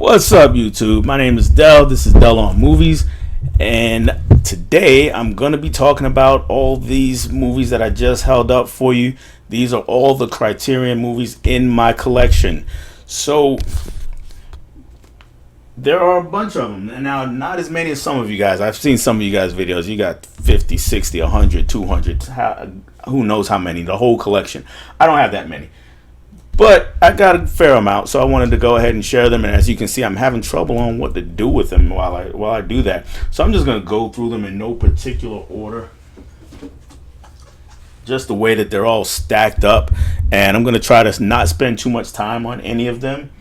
What's up, YouTube? My name is Dell. This is Dell on Movies, and today I'm going to be talking about all these movies that I just held up for you. These are all the Criterion movies in my collection. So there are a bunch of them, and now not as many as some of you guys. I've seen some of you guys' videos. You got 50, 60, 100, 200, who knows how many, the whole collection. I don't have that many. But I got a fair amount, so I wanted to go ahead and share them. And as you can see, I'm having trouble on what to do with them while I do that. So I'm just going to go through them in no particular order, just the way that they're all stacked up. And I'm going to try to not spend too much time on any of them,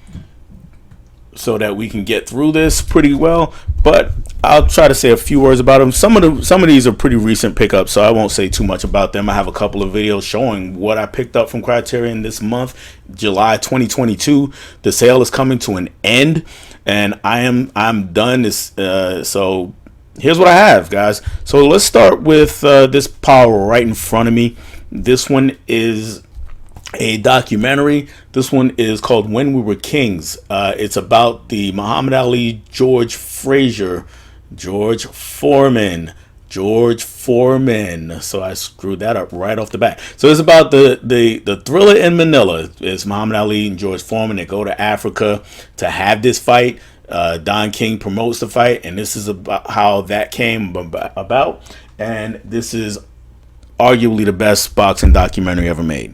so that we can get through this pretty well. But I'll try to say a few words about them. Some of these are pretty recent pickups, so I won't say too much about them. I have a couple of videos showing what I picked up from Criterion this month, July 2022. The sale is coming to an end, and I'm done. So here's what I have, guys. So let's start with this pile right in front of me. This one is a documentary. This one is called When We Were Kings. It's about the Muhammad Ali, George Foreman. So I screwed that up right off the bat. So it's about the thriller in Manila. It's Muhammad Ali and George Foreman. They go to Africa to have this fight. Don King promotes the fight, and this is about how that came about. And this is arguably the best boxing documentary ever made.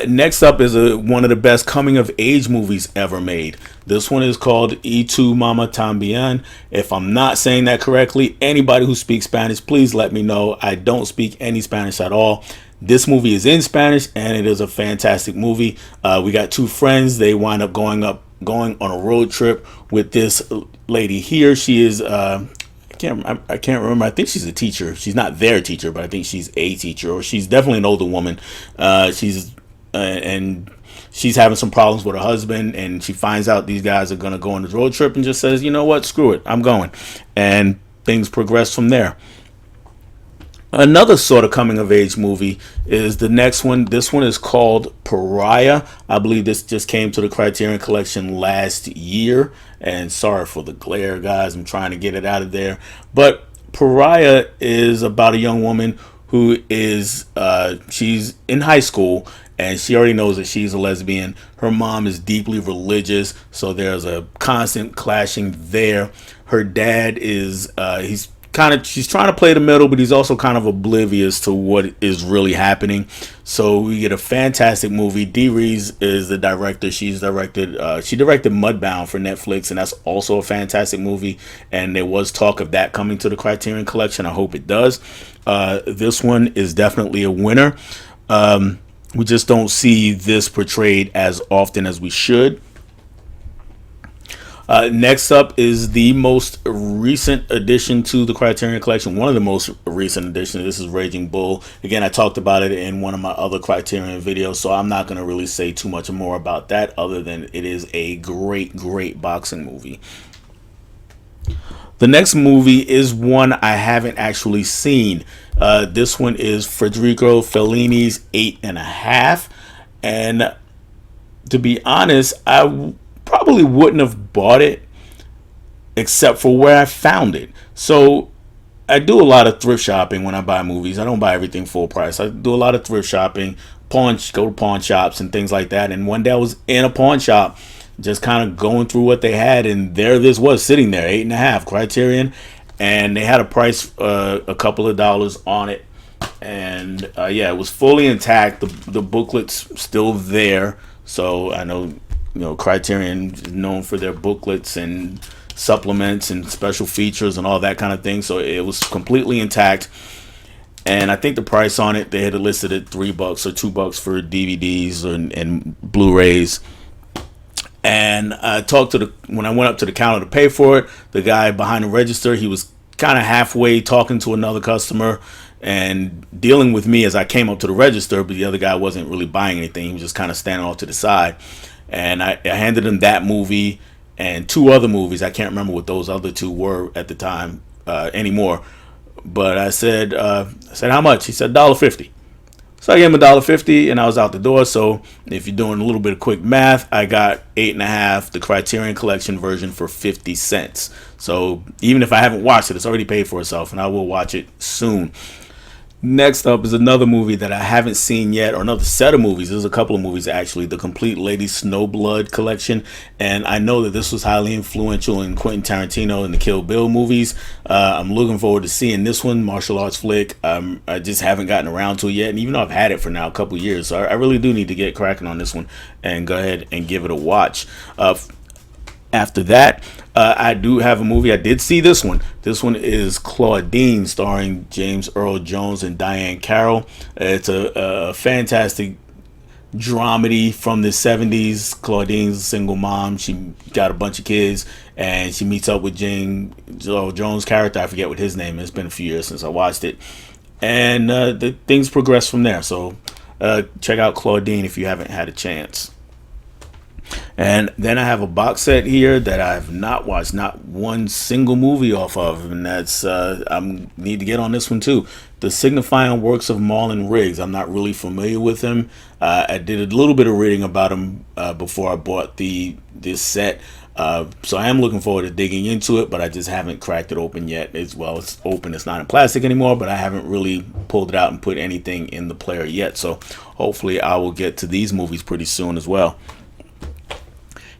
Next up is one of the best coming of age movies ever made. This one is called E2 Mama Tambian. If I'm not saying that correctly, anybody who speaks Spanish, please let me know. I don't speak any Spanish at all. This movie is in Spanish, and it is a fantastic movie. We got two friends. They wind up going on a road trip with this lady here. She is I can't remember. I think she's a teacher. She's not their teacher, but I think she's a teacher, or she's definitely an older woman. And she's having some problems with her husband, and she finds out these guys are going to go on this road trip and just says, you know what, screw it, I'm going. And things progress from there. Another sort of coming of age movie is the next one. This one is called Pariah. I believe this just came to the Criterion collection last year, and sorry for the glare, guys, I'm trying to get it out of there. But Pariah is about a young woman who is she's in high school, and she already knows that she's a lesbian. Her mom is deeply religious, so there's a constant clashing there. Her dad is she's trying to play the middle, but he's also kind of oblivious to what is really happening. So we get a fantastic movie. Dee Rees is the director. She directed Mudbound for Netflix, and that's also a fantastic movie. And there was talk of that coming to the Criterion collection. I hope it does. This one is definitely a winner. We just don't see this portrayed as often as we should. Next up is the most recent addition to the Criterion collection. One of the most recent additions. This is Raging Bull. Again, I talked about it in one of my other Criterion videos, so I'm not going to really say too much more about that, other than it is a great boxing movie. The next movie is one I haven't actually seen. This one is Federico Fellini's 8½. And to be honest, I probably wouldn't have bought it except for where I found it. So I do a lot of thrift shopping when I buy movies. I don't buy everything full price. I do a lot of thrift shopping, go to pawn shops and things like that. And one day I was in a pawn shop, just kind of going through what they had, and there this was sitting there, 8½, Criterion, and they had a price a couple of dollars on it. And yeah, it was fully intact. The booklet's still there, so I know, Criterion is known for their booklets and supplements and special features and all that kind of thing. So it was completely intact. And I think the price on it, they had it listed at $3 or $2 for DVDs and Blu-rays. And when I went up to the counter to pay for it, the guy behind the register, he was kind of halfway talking to another customer and dealing with me as I came up to the register, but the other guy wasn't really buying anything. He was just kind of standing off to the side. And I handed him that movie and two other movies. I can't remember what those other two were at the time anymore. But I said, how much? He said $1.50. So I gave him $1.50 and I was out the door. So if you're doing a little bit of quick math, I got 8.5, the Criterion Collection version, for 50 cents. So even if I haven't watched it, it's already paid for itself, and I will watch it soon. Next up is another movie that I haven't seen yet, or another set of movies. There's a couple of movies actually. The Complete Lady Snowblood collection, and I know that this was highly influential in Quentin Tarantino and the Kill Bill movies. I'm looking forward to seeing this one, martial arts flick. I just haven't gotten around to it yet, and even though I've had it for now a couple years, so I really do need to get cracking on this one and go ahead and give it a watch. After that, I do have a movie. I did see this one. This one is Claudine, starring James Earl Jones and Diane Carroll. It's a fantastic dramedy from the 70s. Claudine's a single mom. She got a bunch of kids, and she meets up with James Earl Jones' character. I forget what his name is. It's been a few years since I watched it. And the things progress from there. So check out Claudine if you haven't had a chance. And then I have a box set here that I have not watched not one single movie off of, and that's I need to get on this one too. The Signifying Works of Marlon Riggs. I'm not really familiar with him. I did a little bit of reading about him before I bought this set. So I am looking forward to digging into it, but I just haven't cracked it open yet. As well, it's open. It's not in plastic anymore, but I haven't really pulled it out and put anything in the player yet. So hopefully I will get to these movies pretty soon as well.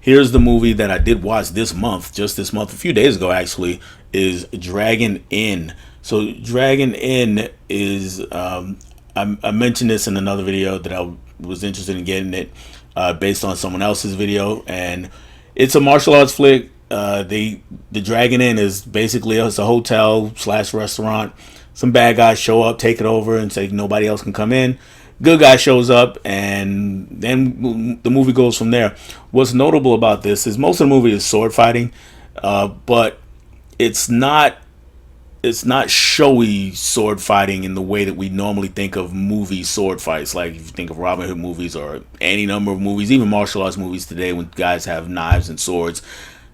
Here's the movie that I did watch this month, just this month, a few days ago actually, is Dragon Inn. So Dragon Inn is, I mentioned this in another video that I was interested in getting it based on someone else's video, and it's a martial arts flick. The Dragon Inn is basically, it's a hotel / restaurant. Some bad guys show up, take it over, and say nobody else can come in. Good guy shows up, and then the movie goes from there. What's notable about this is most of the movie is sword fighting, but it's not showy sword fighting in the way that we normally think of movie sword fights. Like if you think of Robin Hood movies or any number of movies, even martial arts movies today, when guys have knives and swords,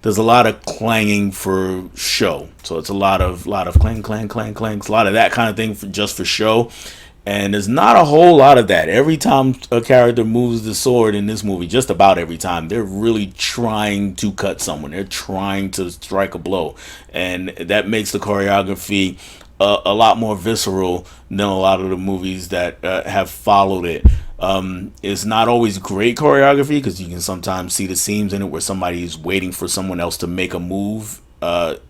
there's a lot of clanging for show. So it's a lot of clang, clang, clang, clang, a lot of that kind of thing just for show. And there's not a whole lot of that. Every time a character moves the sword in this movie, just about every time, they're really trying to cut someone. They're trying to strike a blow. And that makes the choreography a lot more visceral than a lot of the movies that have followed it. It's not always great choreography, because you can sometimes see the seams in it where somebody is waiting for someone else to make a move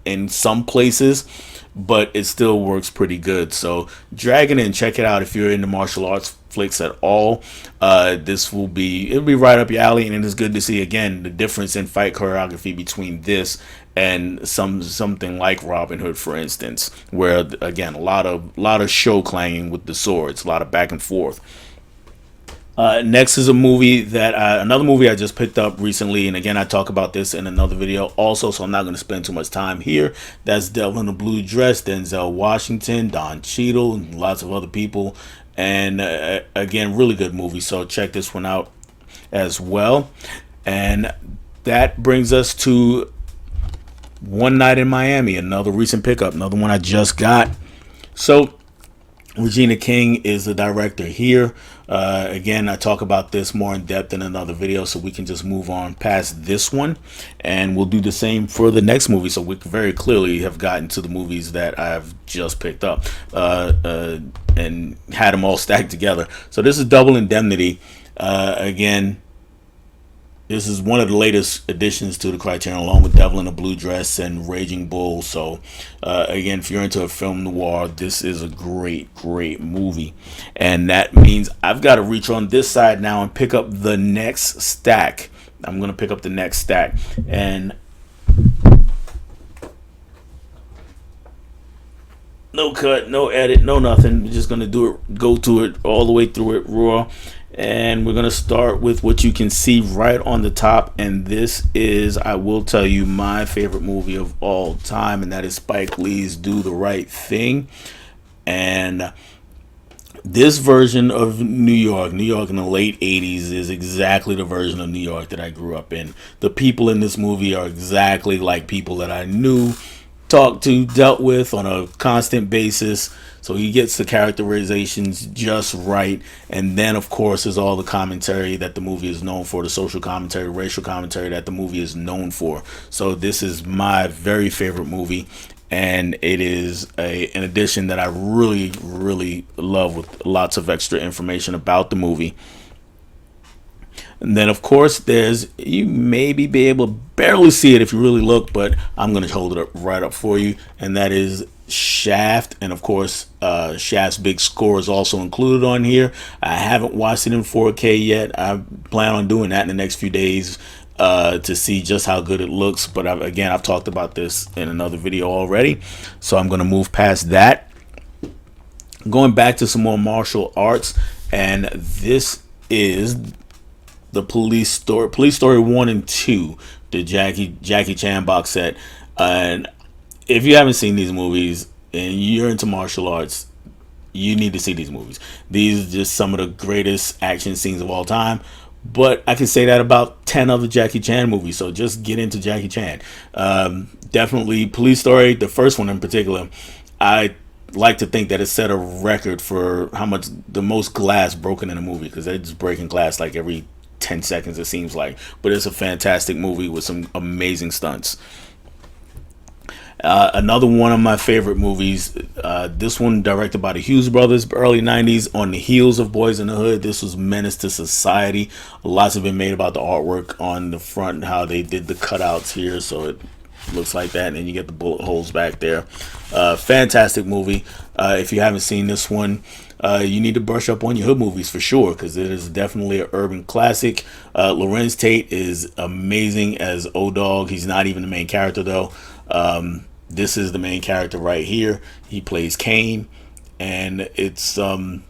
in some places. But it still works pretty good. So Dragon Inn, check it out if you're into martial arts flicks at all. It'll be right up your alley, and it's good to see again the difference in fight choreography between this and something like Robin Hood, for instance, where again a lot of show clanging with the swords, a lot of back and forth. Next is another movie I just picked up recently, and again I talk about this in another video also, so I'm not going to spend too much time here. That's Devil in a Blue Dress, Denzel Washington, Don Cheadle, and lots of other people, and again, really good movie, so check this one out as well. And that brings us to One Night in Miami, another recent pickup, another one I just got. So Regina King is the director here. Again, I talk about this more in depth in another video, so we can just move on past this one, and we'll do the same for the next movie. So we very clearly have gotten to the movies that I've just picked up and had them all stacked together. So this is Double Indemnity. Again, this is one of the latest additions to the Criterion, along with Devil in a Blue Dress and Raging Bull. So, again, if you're into a film noir, this is a great, great movie. And that means I've got to reach on this side now and pick up the next stack. I'm going to pick up the next stack. And no cut, no edit, no nothing. We're just going to go to it all the way through it raw. And we're going to start with what you can see right on the top. And this is, I will tell you, my favorite movie of all time. And that is Spike Lee's Do the Right Thing. And this version of New York in the late 80s is exactly the version of New York that I grew up in. The people in this movie are exactly like people that I knew dealt with on a constant basis. So he gets the characterizations just right. And then, of course, there's all the commentary that the movie is known for, the social commentary, racial commentary that the movie is known for. So this is my very favorite movie. And it is an edition that I really, really love, with lots of extra information about the movie. And then, of course, you maybe be able to barely see it if you really look, but I'm going to hold it up right up for you. And that is Shaft. And, of course, Shaft's big score is also included on here. I haven't watched it in 4K yet. I plan on doing that in the next few days to see just how good it looks. But, I've talked about this in another video already. So I'm going to move past that. Going back to some more martial arts. And this is the Police Story 1 and 2, the Jackie Chan box set. And if you haven't seen these movies and you're into martial arts, you need to see these movies. These are just some of the greatest action scenes of all time. But I can say that about 10 other Jackie Chan movies, so just get into Jackie Chan. Definitely Police Story, the first one in particular, I like to think that it set a record for how much the most glass broken in a movie, because they're just breaking glass like every 10 seconds, it seems like. But it's a fantastic movie with some amazing stunts. Another one of my favorite movies, this one directed by the Hughes brothers, early 90s, on the heels of Boys in the Hood. This was Menace to Society. Lots have been made about the artwork on the front, how they did the cutouts here, so it looks like that, and you get the bullet holes back there. Fantastic movie. If you haven't seen this one, you need to brush up on your hood movies for sure, because it is definitely an urban classic. Lorenz Tate is amazing as O-Dog. He's not even the main character though. This is the main character right here. He plays Kane, and it's got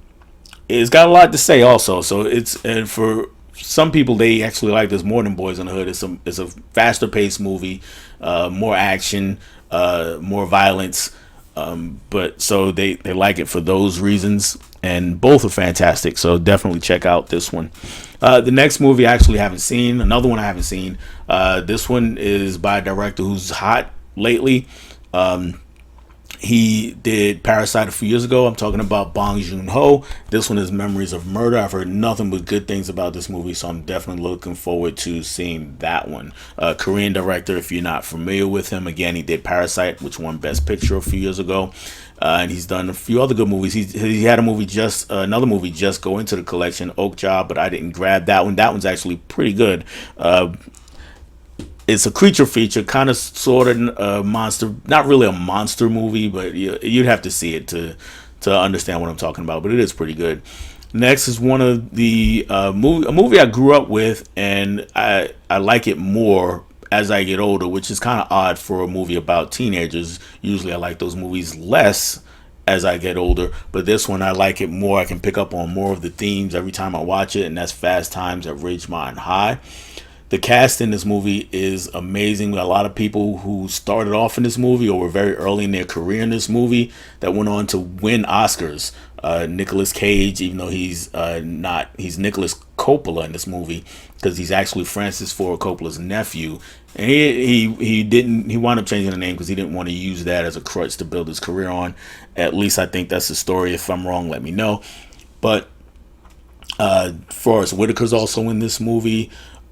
a lot to say also. So and for some people, they actually like this more than Boys in the Hood. It's a faster paced movie, more action, more violence. But so they like it for those reasons, and both are fantastic. So definitely check out this one. The next movie I actually haven't seen, another one I haven't seen. This one is by a director who's hot lately. He did Parasite a few years ago. I'm talking about Bong Joon-ho. This one is Memories of Murder. I've heard nothing but good things about this movie, so I'm definitely looking forward to seeing that one. Korean director, if you're not familiar with him. Again, he did Parasite, which won Best Picture a few years ago. And he's done a few other good movies. He had another movie just go into the collection, Oak Job, but I didn't grab that one. That one's actually pretty good. It's a creature feature, kind of sort of a monster, not really a monster movie, but you'd have to see it to understand what I'm talking about. But it is pretty good. Next is one of the a movie I grew up with, and I like it more as I get older, which is kind of odd for a movie about teenagers. Usually I like those movies less as I get older, but this one I like it more. I can pick up on more of the themes every time I watch it, and that's Fast Times at Ridgemont High. The cast in this movie is amazing. A lot of people who started off in this movie or were very early in their career in this movie that went on to win Oscars. Nicolas Cage, even though he's Nicolas Coppola in this movie, because he's actually Francis Ford Coppola's nephew. And he wound up changing the name because he didn't want to use that as a crutch to build his career on. At least I think that's the story. If I'm wrong, let me know. But Forrest Whitaker's also in this movie.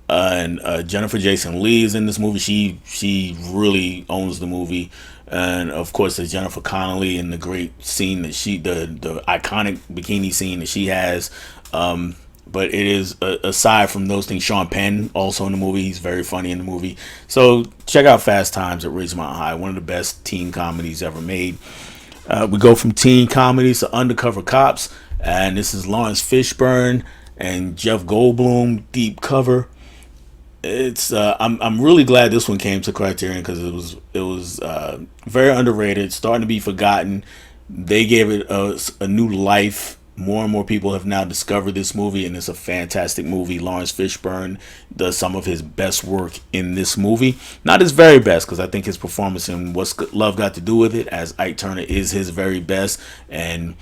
And Jennifer Jason Leigh is in this movie. She really owns the movie. And of course there's Jennifer Connelly in the great scene that the iconic bikini scene that she has. But it is, aside from those things, Sean Penn also in the movie. He's very funny in the movie. So check out Fast Times at Ridgemont High, one of the best teen comedies ever made. We go from teen comedies to undercover cops, and this is Lawrence Fishburne and Jeff Goldblum, deep cover. It's I'm really glad this one came to Criterion, because it was very underrated, starting to be forgotten. They gave it a new life. More and more people have now discovered this movie, and it's a fantastic movie. Lawrence Fishburne does some of his best work in this movie. Not his very best, because I think his performance in What's Love Got to Do with It as Ike Turner is his very best. And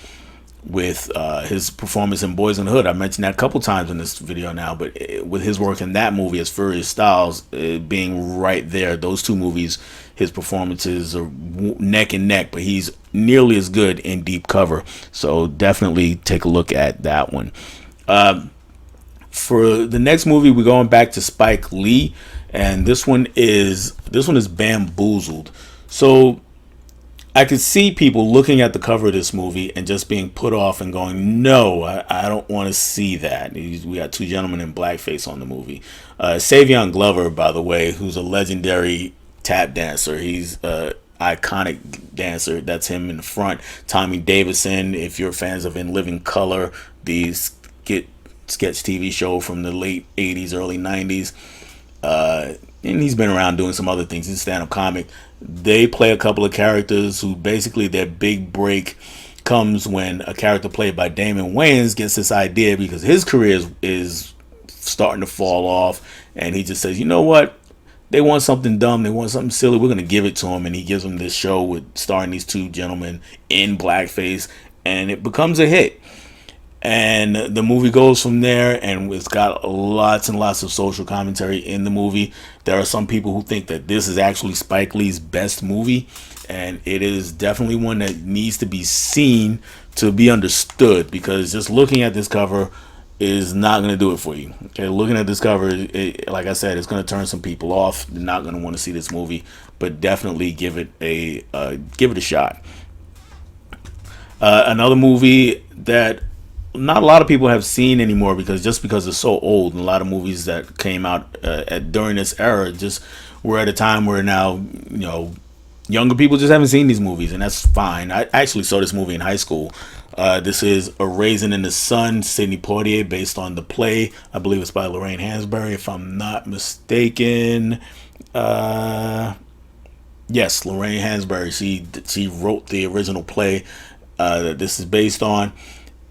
with his performance in Boys in the Hood. I mentioned that a couple times in this video now, but with his work in that movie as Furious Styles being right there, those two movies, his performances are neck and neck, but he's nearly as good in Deep Cover. So definitely take a look at that one. For the next movie, we're going back to Spike Lee, and this one is Bamboozled. So I could see people looking at the cover of this movie and just being put off and going, no, I don't want to see that. We got two gentlemen in blackface on the movie. Savion Glover, by the way, who's a legendary tap dancer. He's iconic dancer. That's him in the front. Tommy Davidson, if you're fans of In Living Color, the sketch TV show from the late 80s, early 90s. And he's been around doing some other things. He's a stand-up comic. They play a couple of characters who basically their big break comes when a character played by Damon Wayans gets this idea because his career is starting to fall off, and he just says, you know what? They want something dumb. They want something silly. We're going to give it to them. And he gives them this show with starring these two gentlemen in blackface, and it becomes a hit. And the movie goes from there, and it's got lots and lots of social commentary in the movie. There are some people who think that this is actually Spike Lee's best movie, and it is definitely one that needs to be seen to be understood, because just looking at this cover is not going to do it for you. Okay, looking at this cover, like I said, it's going to turn some people off. They're not going to want to see this movie, but definitely give it a shot. Another movie that not a lot of people have seen anymore because it's so old, and a lot of movies that came out during this era just we're at a time where now, younger people just haven't seen these movies, and that's fine. I actually saw this movie in high school. This is A Raisin in the Sun, Sidney Poitier, based on the play. I believe it's by Lorraine Hansberry, if I'm not mistaken. Yes, Lorraine Hansberry. She wrote the original play that this is based on.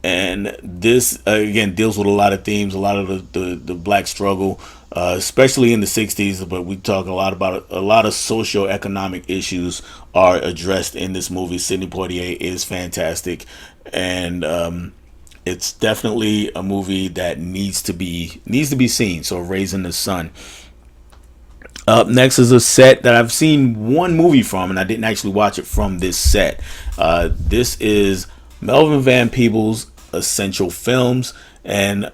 And this, again, deals with a lot of themes, a lot of the black struggle, especially in the 60s. But we talk a lot about a lot of socioeconomic issues are addressed in this movie. Sidney Poitier is fantastic. And it's definitely a movie that needs to be seen. So Raising the Sun. Up next is a set that I've seen one movie from, and I didn't actually watch it from this set. This is Melvin Van Peebles' Essential Films. And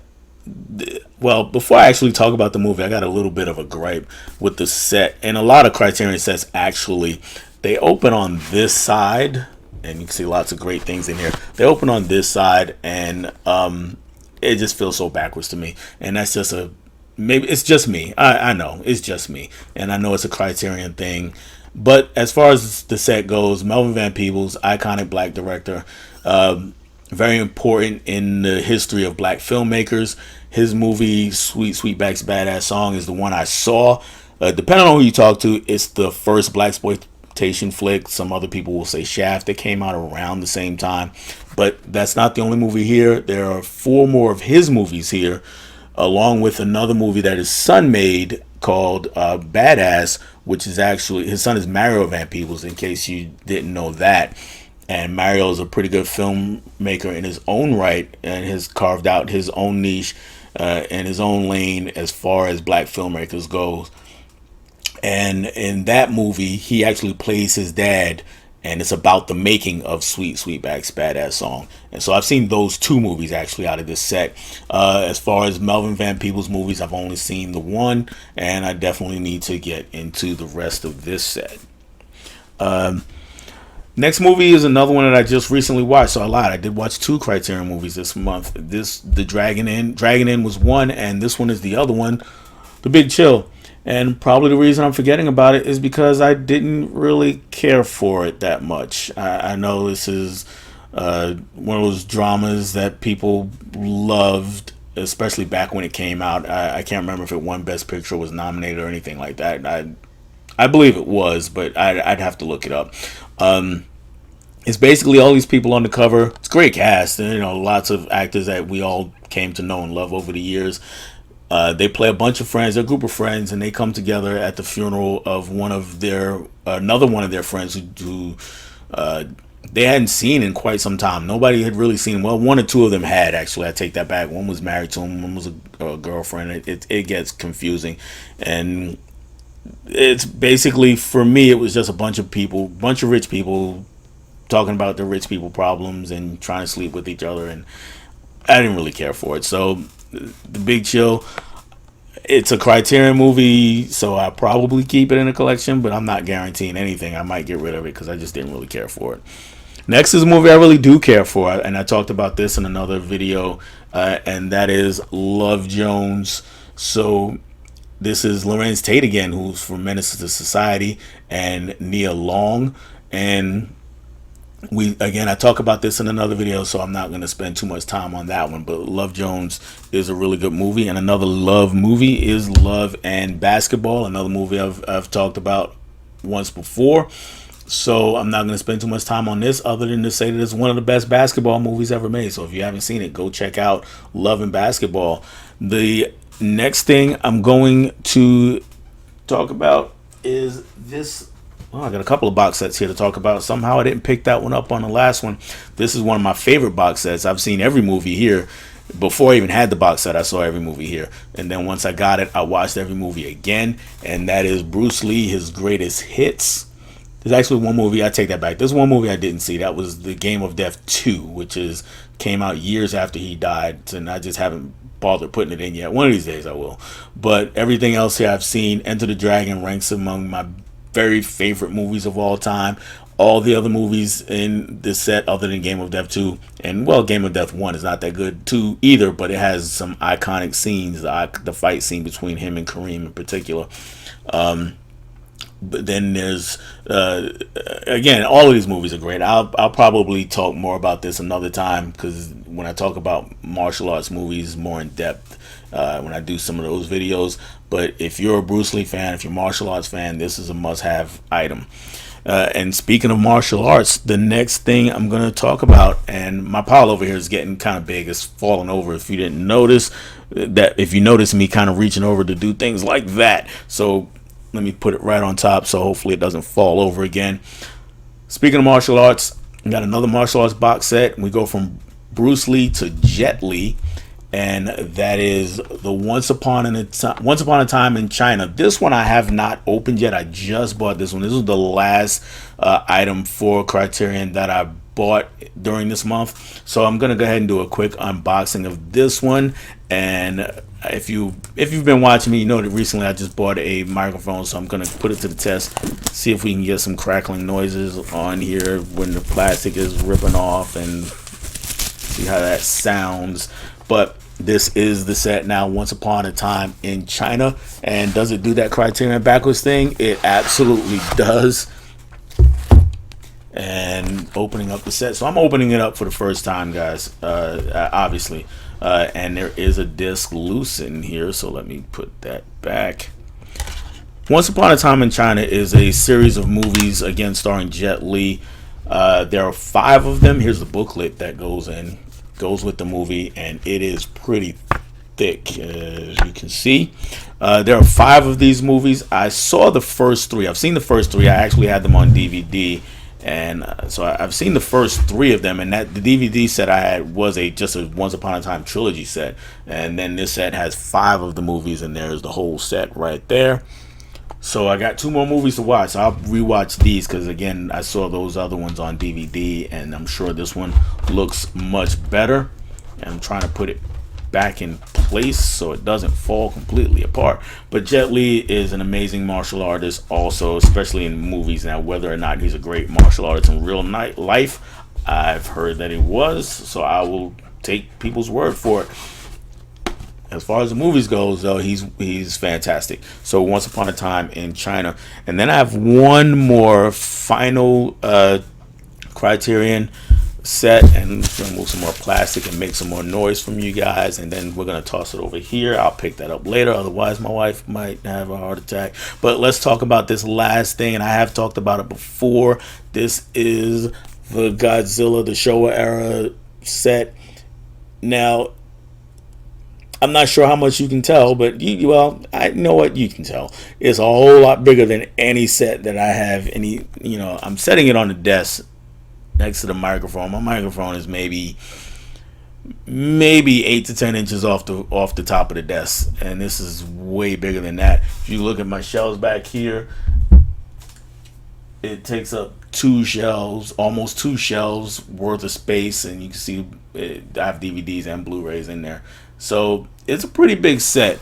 well, before I actually talk about the movie, I got a little bit of a gripe with the set, and a lot of Criterion sets actually, they open on this side, and you can see lots of great things in here. They open on this side, and it just feels so backwards to me, and that's just maybe it's just me. I know it's just me, and I know it's a Criterion thing. But as far as the set goes, Melvin Van Peebles, iconic black director, very important in the history of black filmmakers. His movie Sweet Sweetback's Badass Song is the one I saw. Depending on who you talk to, it's the first blaxploitation flick. Some other people will say Shaft. They came out around the same time, but that's not the only movie here. There are 4 more of his movies here, along with another movie that his son made called Badass, which is actually, his son is Mario Van Peebles, in case you didn't know that. And Mario is a pretty good filmmaker in his own right, and has carved out his own niche and his own lane as far as black filmmakers goes. And in that movie, he actually plays his dad, and it's about the making of Sweet Sweetback's Badass Song. And so I've seen those 2 movies actually out of this set. As far as Melvin Van Peebles movies, I've only seen the one, and I definitely need to get into the rest of this set. Next movie is another one that I just recently watched. So I lied. I did watch 2 Criterion movies this month. The Dragon Inn. Dragon Inn was one, and this one is the other one, The Big Chill. And probably the reason I'm forgetting about it is because I didn't really care for it that much. I know this is one of those dramas that people loved, especially back when it came out. I can't remember if it won Best Picture, was nominated, or anything like that. I believe it was, but I'd have to look it up. It's basically all these people on the cover. It's a great cast, and lots of actors that we all came to know and love over the years. They play a bunch of friends, a group of friends, and they come together at the funeral of another one of their friends who they hadn't seen in quite some time. Nobody had really seen him. Well, one or two of them had, actually. I take that back. One was married to him. One was a girlfriend. It gets confusing. And it's basically, for me, it was just a bunch of rich people talking about their rich people problems and trying to sleep with each other. And I didn't really care for it. So The Big Chill, it's a Criterion movie, so I'll probably keep it in a collection, but I'm not guaranteeing anything. I might get rid of it because I just didn't really care for it. Next is a movie I really do care for, and I talked about this in another video, and that is Love Jones. So this is Larenz Tate again, who's from Menace to Society, and Nia Long. And I talk about this in another video, so I'm not going to spend too much time on that one. But Love Jones is a really good movie. And another love movie is Love and Basketball, another movie I've talked about once before. So I'm not going to spend too much time on this other than to say that it's one of the best basketball movies ever made. So if you haven't seen it, go check out Love and Basketball. The next thing I'm going to talk about is this. Oh, I got a couple of box sets here to talk about. Somehow I didn't pick that one up on the last one. This is one of my favorite box sets. I've seen every movie here. Before I even had the box set, I saw every movie here. And then once I got it, I watched every movie again. And that is Bruce Lee, His Greatest Hits. There's actually one movie, I take that back. There's one movie I didn't see. That was The Game of Death 2, which came out years after he died. And I just haven't bothered putting it in yet. One of these days I will. But everything else here I've seen. Enter the Dragon ranks among my very favorite movies of all time. All the other movies in this set, other than Game of Death 2, and well, Game of Death 1 is not that good too either, but it has some iconic scenes. The fight scene between him and Kareem in particular. But then there's again, all of these movies are great. I'll probably talk more about this another time, because when I talk about martial arts movies more in depth, when I do some of those videos. But if you're a Bruce Lee fan, if you're a martial arts fan, this is a must-have item. And speaking of martial arts, the next thing I'm going to talk about, and my pile over here is getting kind of big, it's falling over. If you didn't notice that, if you notice me kind of reaching over to do things like that, so let me put it right on top so hopefully it doesn't fall over again. Speaking of martial arts, we got another martial arts box set. We go from Bruce Lee to Jet Li, and that is the Once Upon a Time in China. This one I have not opened yet. I just bought this one. This was the last item for Criterion that I bought during this month. So I'm gonna go ahead and do a quick unboxing of this one. And if you've been watching me, you know that recently I just bought a microphone, so I'm gonna put it to the test, see if we can get some crackling noises on here when the plastic is ripping off, and see how that sounds. But this is the set now, Once Upon a Time in China. And does it do that Criterion backwards thing? It absolutely does. And opening up the set. So I'm opening it up for the first time, guys, obviously. And there is a disc loose in here, so let me put that back. Once Upon a Time in China is a series of movies, again, starring Jet Li. There are 5 of them. Here's the booklet that goes with the movie, and it is pretty thick, as you can see. There are 5 of these movies. I saw the first 3. I've seen the first 3. I actually had them on DVD, and so I've seen the first 3 of them. And that the DVD set I had was just a Once Upon a Time trilogy set, and then this set has 5 of the movies, and there's the whole set right there. So I got 2 more movies to watch. So I'll rewatch these, because again, I saw those other ones on DVD, and I'm sure this one looks much better. And I'm trying to put it back in place so it doesn't fall completely apart. But Jet Li is an amazing martial artist also, especially in movies. Now, whether or not he's a great martial artist in real life, I've heard that he was, so I will take people's word for it. As far as the movies goes, though, he's fantastic. So Once Upon a Time in China. And then I have one more final Criterion set, and I'm gonna move some more plastic and make some more noise from you guys, and then we're gonna toss it over here. I'll pick that up later, otherwise my wife might have a heart attack. But let's talk about this last thing, and I have talked about it before. This is the Godzilla, the Showa era set. Now, I'm not sure how much you can tell, but I know what you can tell. It's a whole lot bigger than any set that I have. I'm setting it on the desk next to the microphone. My microphone is maybe 8 to 10 inches off the top of the desk, and this is way bigger than that. If you look at my shelves back here, it takes up almost two shelves worth of space, and you can see I have DVDs and Blu-rays in there. So it's a pretty big set.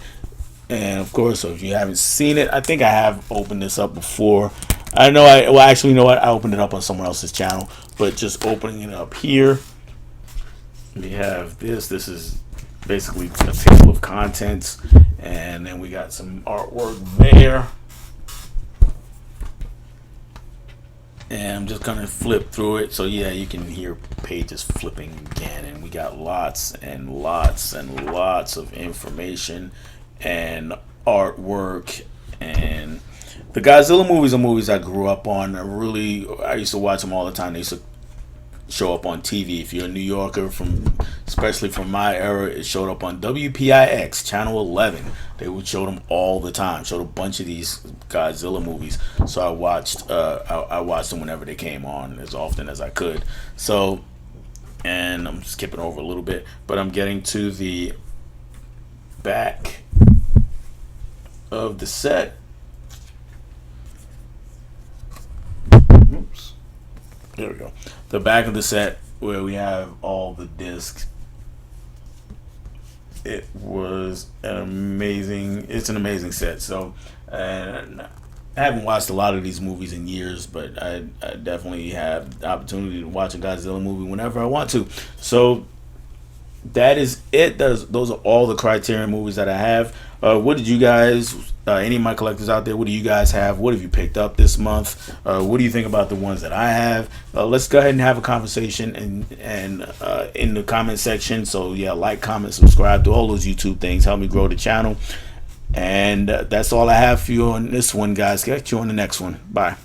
And of course, so if you haven't seen it, I think I have opened this up before. I know actually, you know what? I opened it up on someone else's channel, but just opening it up here, we have this. This is basically a table of contents, and then we got some artwork there. And I'm just gonna flip through it. So yeah, you can hear pages flipping again, and we got lots and lots and lots of information and artwork. And the Godzilla movies are movies I grew up on. I used to watch them all the time. They used to show up on TV. If you're a New Yorker, especially from my era, it showed up on WPIX channel 11. They would show them all the time. Showed a bunch of these Godzilla movies. So I watched them whenever they came on, as often as I could. So, and I'm skipping over a little bit, but I'm getting to the back of the set. Oops. There we go. The back of the set where we have all the discs. It's an amazing set. So, and I haven't watched a lot of these movies in years, but I definitely have the opportunity to watch a Godzilla movie whenever I want to. So that is it. Those are all the Criterion movies that I have. What did you guys, any of my collectors out there, what do you guys have? What have you picked up this month? What do you think about the ones that I have? Let's go ahead and have a conversation and in the comment section. So yeah, like, comment, subscribe, do all those YouTube things. Help me grow the channel. And that's all I have for you on this one, guys. Catch you on the next one. Bye.